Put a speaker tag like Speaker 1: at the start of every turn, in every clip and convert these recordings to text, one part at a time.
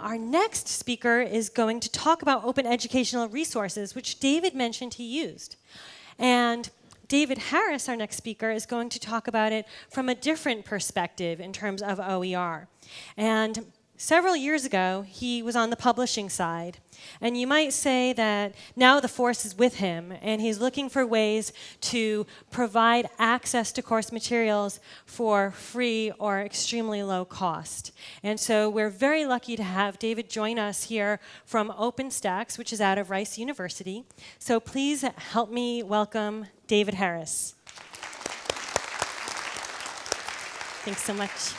Speaker 1: our next speaker is going to talk about open educational resources, which David mentioned he used. And David Harris, our next speaker, is going to talk about it from a different perspective in terms of OER. And several years ago, he was on the publishing side. And you might say that now the force is with him, and he's looking for ways to provide access to course materials for free or extremely low cost. And so we're very lucky to have David join us here from OpenStax, which is out of Rice University. So please help me welcome David Harris. Thanks so much.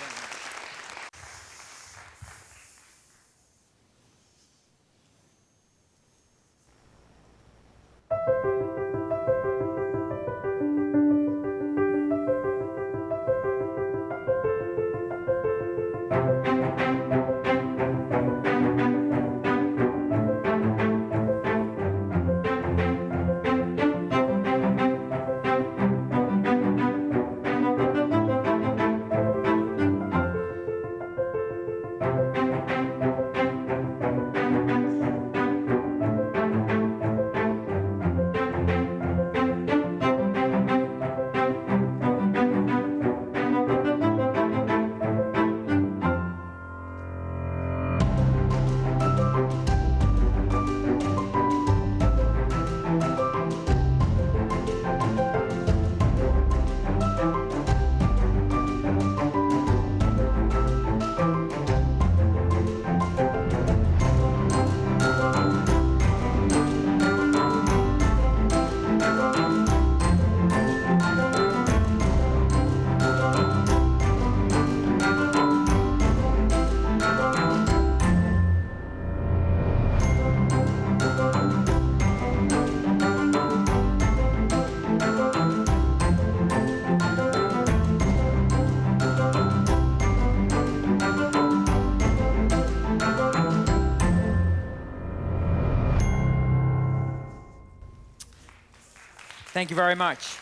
Speaker 2: Thank you very much.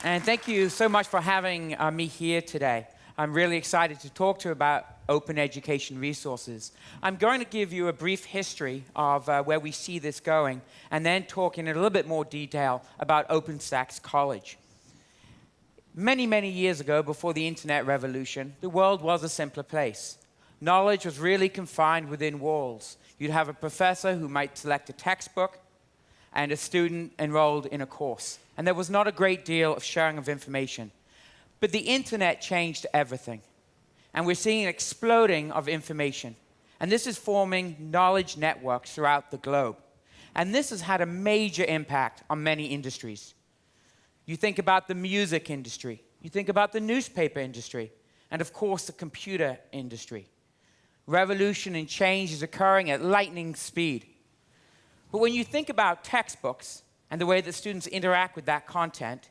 Speaker 2: And thank you so much for having me here today. I'm really excited to talk to you about open education resources. I'm going to give you a brief history of where we see this going, and then talk in a little bit more detail about OpenStax College. Many, many years ago, before the internet revolution, the world was a simpler place. Knowledge was really confined within walls. You'd have a professor who might select a textbook, and a student enrolled in a course. And there was not a great deal of sharing of information. But the internet changed everything. And we're seeing an exploding of information. And this is forming knowledge networks throughout the globe. And this has had a major impact on many industries. You think about the music industry. You think about the newspaper industry. And of course, the computer industry. Revolution and change is occurring at lightning speed. But when you think about textbooks and the way that students interact with that content,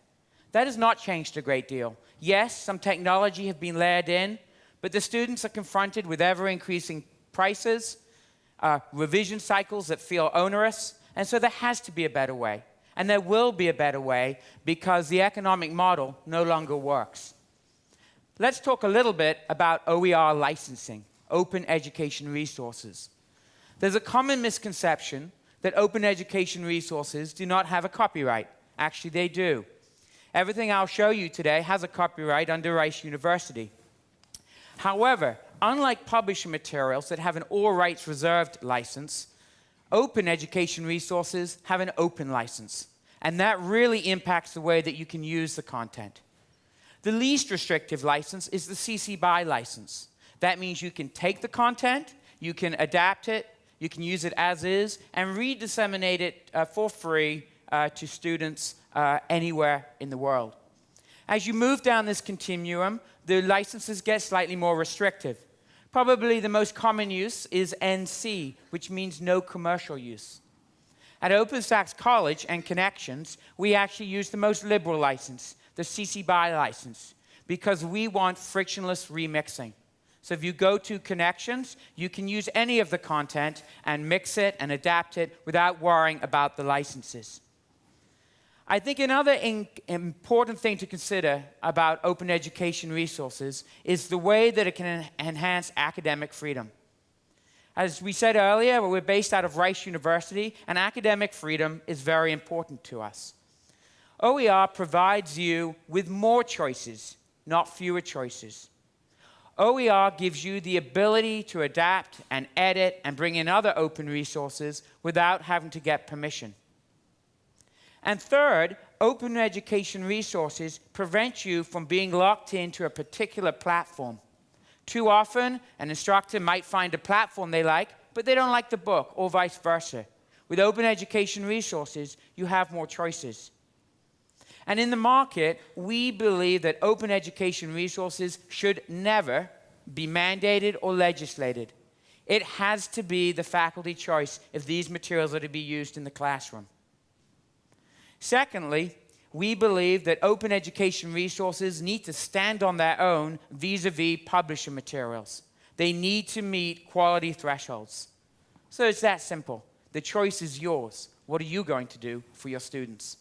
Speaker 2: that has not changed a great deal. Yes, some technology have been layered in, but the students are confronted with ever-increasing prices, revision cycles that feel onerous, and so there has to be a better way. And there will be a better way because the economic model no longer works. Let's talk a little bit about OER licensing, open education resources. There's a common misconception that open education resources do not have a copyright. Actually, they do. Everything I'll show you today has a copyright under Rice University. However, unlike publisher materials that have an all rights reserved license, open education resources have an open license. And that really impacts the way that you can use the content. The least restrictive license is the CC BY license. That means you can take the content, you can adapt it, you can use it as is, and re-disseminate it for free to students anywhere in the world. As you move down this continuum, the licenses get slightly more restrictive. Probably the most common use is NC, which means no commercial use. At OpenStax College and Connexions, we actually use the most liberal license, the CC BY license, because we want frictionless remixing. So if you go to Connexions, you can use any of the content and mix it and adapt it without worrying about the licenses. I think another important thing to consider about open education resources is the way that it can enhance academic freedom. As we said earlier, we're based out of Rice University, and academic freedom is very important to us. OER provides you with more choices, not fewer choices. OER gives you the ability to adapt and edit and bring in other open resources without having to get permission. And third, open education resources prevent you from being locked into a particular platform. Too often, an instructor might find a platform they like, but they don't like the book, or vice versa. With open education resources, you have more choices. And in the market, we believe that open education resources should never be mandated or legislated. It has to be the faculty choice if these materials are to be used in the classroom. Secondly, we believe that open education resources need to stand on their own vis-a-vis publisher materials. They need to meet quality thresholds. So it's that simple. The choice is yours. What are you going to do for your students?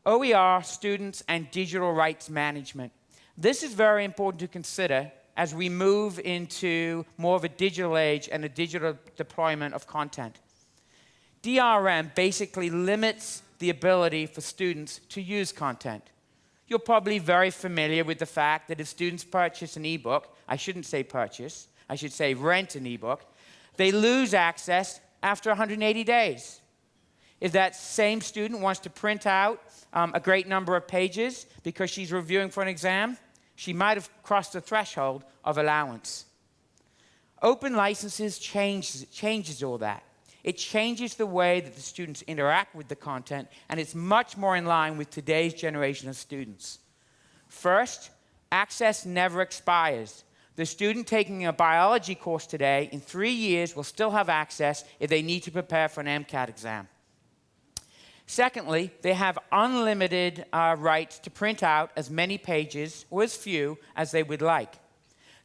Speaker 2: OER, students, and digital rights management. This is very important to consider as we move into more of a digital age and a digital deployment of content. DRM basically limits the ability for students to use content. You're probably very familiar with the fact that if students purchase an ebook, I shouldn't say purchase, I should say rent an ebook, they lose access after 180 days. If that same student wants to print out a great number of pages because she's reviewing for an exam, she might have crossed the threshold of allowance. Open licenses changes all that. It changes the way that the students interact with the content, and it's much more in line with today's generation of students. First, access never expires. The student taking a biology course today, in 3 years, will still have access if they need to prepare for an MCAT exam. Secondly, they have unlimited rights to print out as many pages, or as few, as they would like.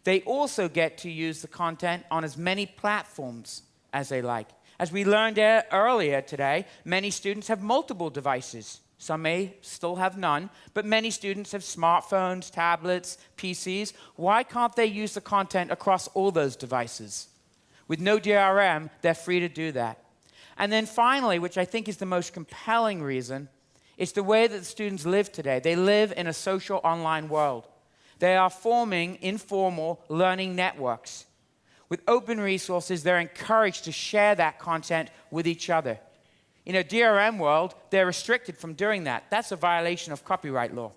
Speaker 2: They also get to use the content on as many platforms as they like. As we learned earlier today, many students have multiple devices. Some may still have none, but many students have smartphones, tablets, PCs. Why can't they use the content across all those devices? With no DRM, they're free to do that. And then finally, which I think is the most compelling reason, it's the way that the students live today. They live in a social online world. They are forming informal learning networks. With open resources, they're encouraged to share that content with each other. In a DRM world, they're restricted from doing that. That's a violation of copyright law.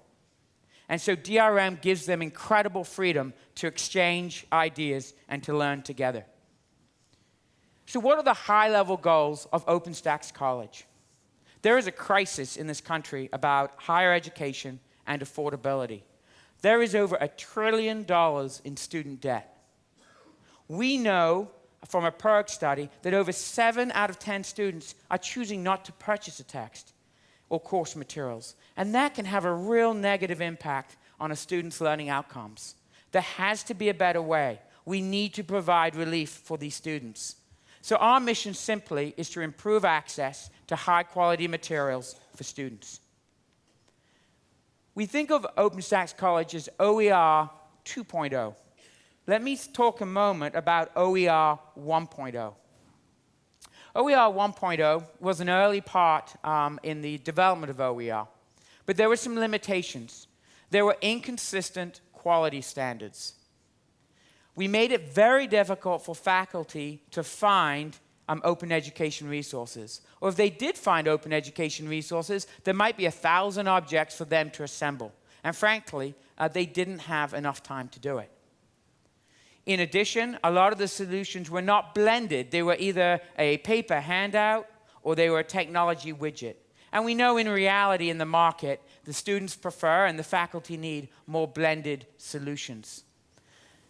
Speaker 2: And so DRM gives them incredible freedom to exchange ideas and to learn together. So what are the high-level goals of OpenStax College? There is a crisis in this country about higher education and affordability. There is over $1 trillion in student debt. We know from a PERG study that over 7 out of 10 students are choosing not to purchase a text or course materials. And that can have a real negative impact on a student's learning outcomes. There has to be a better way. We need to provide relief for these students. So our mission simply is to improve access to high-quality materials for students. We think of OpenStax College as OER 2.0. Let me talk a moment about OER 1.0. OER 1.0 was an early part in the development of OER, but there were some limitations. There were inconsistent quality standards. We made it very difficult for faculty to find open education resources. Or if they did find open education resources, there might be 1,000 objects for them to assemble. And frankly, they didn't have enough time to do it. In addition, a lot of the solutions were not blended. They were either a paper handout or they were a technology widget. And we know in reality in the market, the students prefer and the faculty need more blended solutions.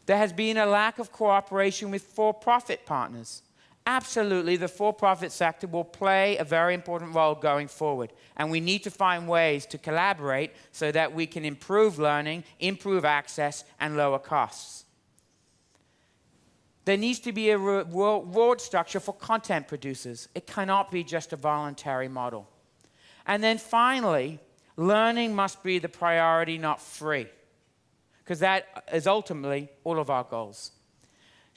Speaker 2: There has been a lack of cooperation with for-profit partners. Absolutely, the for-profit sector will play a very important role going forward. And we need to find ways to collaborate so that we can improve learning, improve access, and lower costs. There needs to be a reward structure for content producers. It cannot be just a voluntary model. And then finally, learning must be the priority, not free, because that is ultimately all of our goals.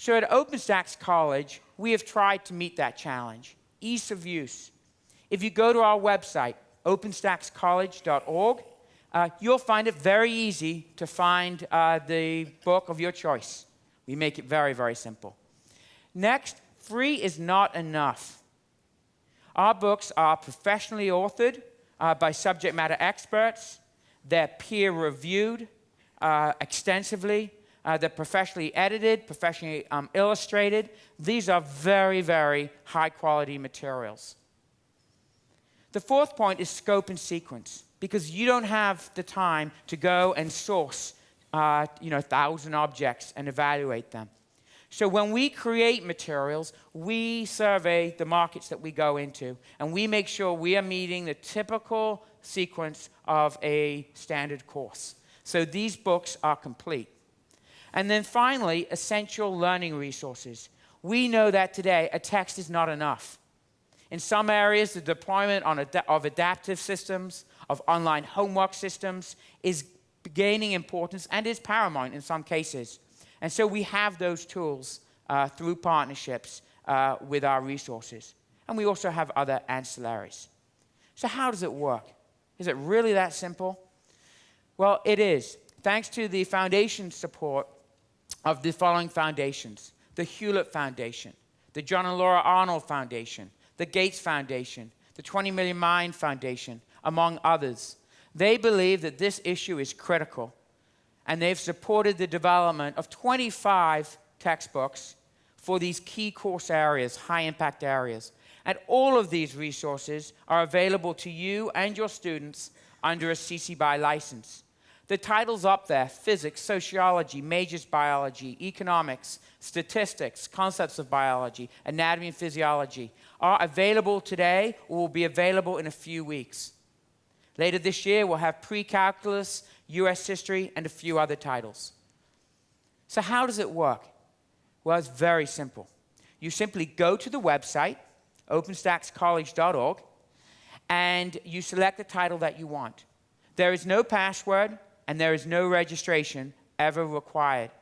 Speaker 2: So at OpenStax College, we have tried to meet that challenge. Ease of use. If you go to our website, openstaxcollege.org, you'll find it very easy to find the book of your choice. We make it very, very simple. Next, free is not enough. Our books are professionally authored by subject matter experts. They're peer-reviewed extensively. They're professionally edited, professionally illustrated. These are very, very high-quality materials. The fourth point is scope and sequence, because you don't have the time to go and source 1,000 objects and evaluate them. So when we create materials, we survey the markets that we go into, and we make sure we are meeting the typical sequence of a standard course. So these books are complete. And then finally, essential learning resources. We know that today a text is not enough. In some areas, the deployment of adaptive systems, of online homework systems is gaining importance and is paramount in some cases. And so we have those tools through partnerships with our resources. And we also have other ancillaries. So how does it work? Is it really that simple? Well, it is. Thanks to the foundation support of the following foundations: the Hewlett Foundation, the John and Laura Arnold Foundation, the Gates Foundation, the 20 Million Mind Foundation, among others. They believe that this issue is critical, and they've supported the development of 25 textbooks for these key course areas, high-impact areas. And all of these resources are available to you and your students under a CC BY license. The titles up there: physics, sociology, majors biology, economics, statistics, concepts of biology, anatomy and physiology, are available today or will be available in a few weeks. Later this year, we'll have pre-calculus, US history, and a few other titles. So how does it work? Well, it's very simple. You simply go to the website, openstaxcollege.org, and you select the title that you want. There is no password, and there is no registration ever required.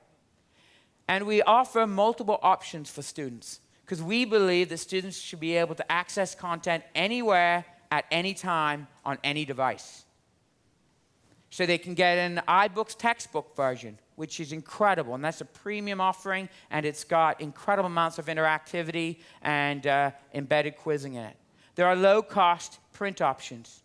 Speaker 2: And we offer multiple options for students, because we believe that students should be able to access content anywhere, at any time, on any device. So they can get an iBooks textbook version, which is incredible, and that's a premium offering, and it's got incredible amounts of interactivity and embedded quizzing in it. There are low-cost print options.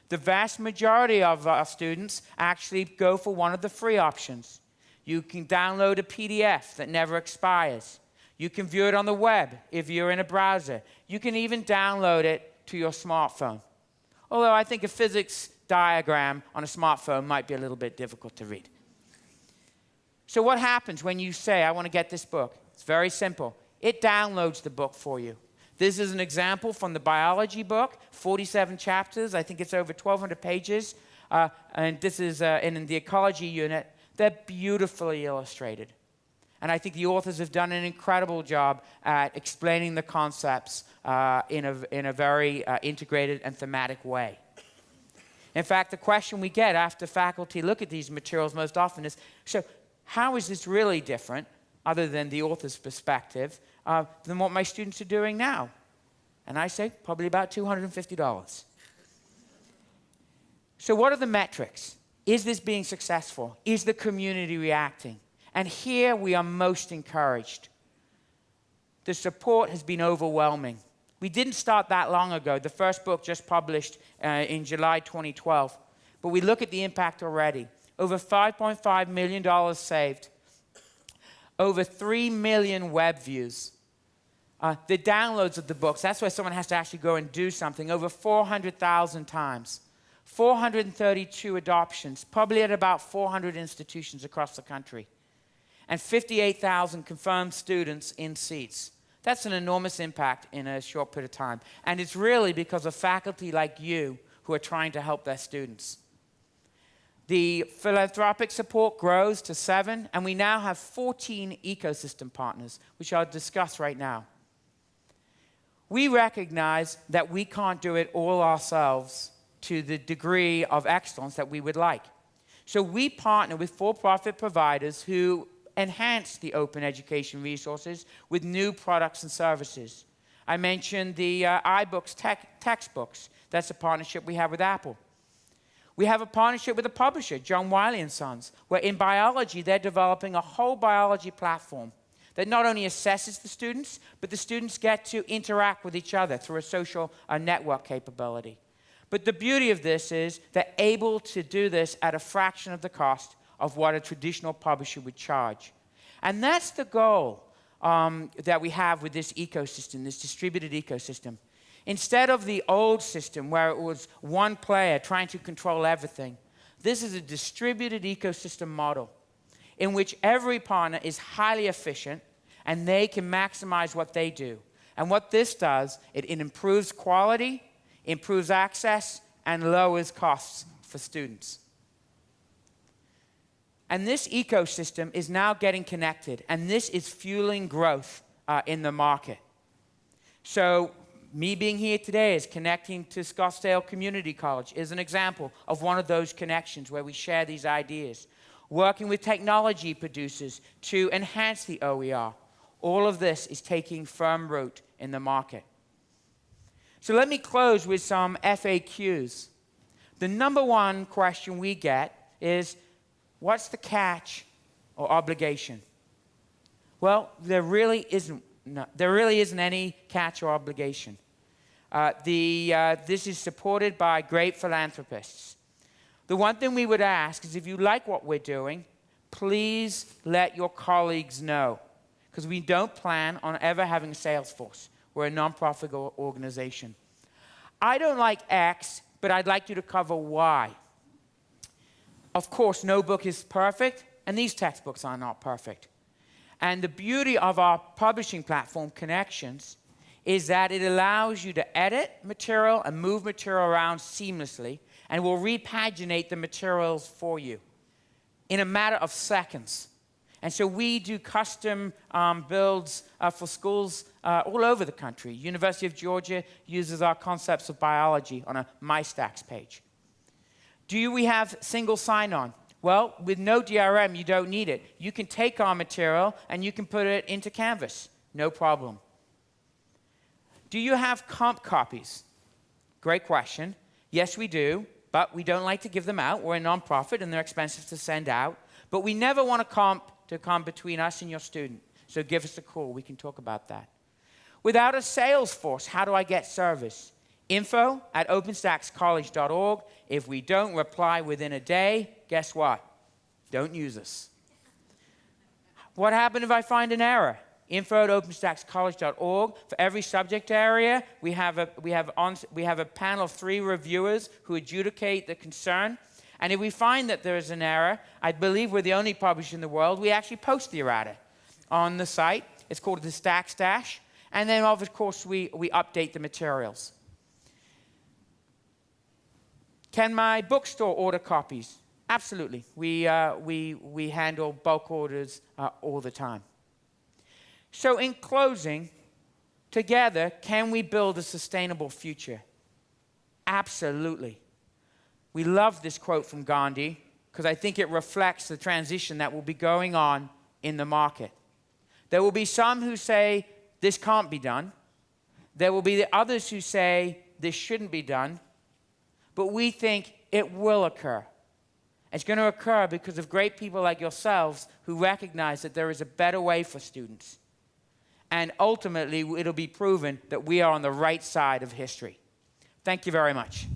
Speaker 2: The vast majority of our students actually go for one of the free options. You can download a PDF that never expires. You can view it on the web if you're in a browser. You can even download it to your smartphone. Although I think a physics diagram on a smartphone might be a little bit difficult to read. So what happens when you say, I want to get this book? It's very simple. It downloads the book for you. This is an example from the biology book, 47 chapters. I think it's over 1,200 pages. And this is in the ecology unit. They're beautifully illustrated. And I think the authors have done an incredible job at explaining the concepts in a very integrated and thematic way. In fact, the question we get after faculty look at these materials most often is, so how is this really different, other than the author's perspective, than what my students are doing now? And I say, probably about $250. So what are the metrics? Is this being successful? Is the community reacting? And here we are most encouraged. The support has been overwhelming. We didn't start that long ago. The first book just published in July 2012. But we look at the impact already. Over $5.5 million saved. Over 3 million web views. The downloads of the books, that's where someone has to actually go and do something, over 400,000 times. 432 adoptions, probably at about 400 institutions across the country. And 58,000 confirmed students in seats. That's an enormous impact in a short period of time. And it's really because of faculty like you who are trying to help their students. The philanthropic support grows to 7, and we now have 14 ecosystem partners, which I'll discuss right now. We recognize that we can't do it all ourselves to the degree of excellence that we would like. So we partner with for-profit providers who enhance the open education resources with new products and services. I mentioned the iBooks textbooks. That's a partnership we have with Apple. We have a partnership with a publisher, John Wiley & Sons, where in biology, they're developing a whole biology platform that not only assesses the students, but the students get to interact with each other through a social network capability. But the beauty of this is they're able to do this at a fraction of the cost of what a traditional publisher would charge. And that's the goal that we have with this ecosystem, this distributed ecosystem. Instead of the old system where it was one player trying to control everything, this is a distributed ecosystem model in which every partner is highly efficient and they can maximize what they do. And what this does, it improves quality, improves access, and lowers costs for students. And this ecosystem is now getting connected, and this is fueling growth in the market. So me being here today is connecting to Scottsdale Community College is an example of one of those connections where we share these ideas. Working with technology producers to enhance the OER. All of this is taking firm root in the market. So let me close with some FAQs. The number one question we get is, what's the catch or obligation? Well, there really isn't any catch or obligation. This is supported by great philanthropists. The one thing we would ask is if you like what we're doing, please let your colleagues know, because we don't plan on ever having a sales force. We're a nonprofit organization. I don't like X, but I'd like you to cover Y. Of course, no book is perfect, and these textbooks are not perfect. And the beauty of our publishing platform, Connexions, is that it allows you to edit material and move material around seamlessly, and will repaginate the materials for you in a matter of seconds. And so we do custom builds for schools all over the country. University of Georgia uses our concepts of biology on a MyStax page. Do we have single sign-on? Well, with no DRM, you don't need it. You can take our material and you can put it into Canvas. No problem. Do you have comp copies? Great question. Yes, we do, but we don't like to give them out. We're a nonprofit and they're expensive to send out. But we never want a comp to come between us and your student. So give us a call. We can talk about that. Without a sales force, how do I get service? info@openstaxcollege.org. If we don't reply within a day, guess what? Don't use us. What happens if I find an error? info@openstaxcollege.org. For every subject area, we have a panel of 3 reviewers who adjudicate the concern. And if we find that there is an error, I believe we're the only publisher in the world, we actually post the errata on the site. It's called the Stack Stash. And then, of course, we update the materials. Can my bookstore order copies? Absolutely. We handle bulk orders all the time. So in closing, together, can we build a sustainable future? Absolutely. We love this quote from Gandhi because I think it reflects the transition that will be going on in the market. There will be some who say, this can't be done. There will be the others who say, this shouldn't be done. But we think it will occur. It's going to occur because of great people like yourselves who recognize that there is a better way for students. And ultimately, it'll be proven that we are on the right side of history. Thank you very much.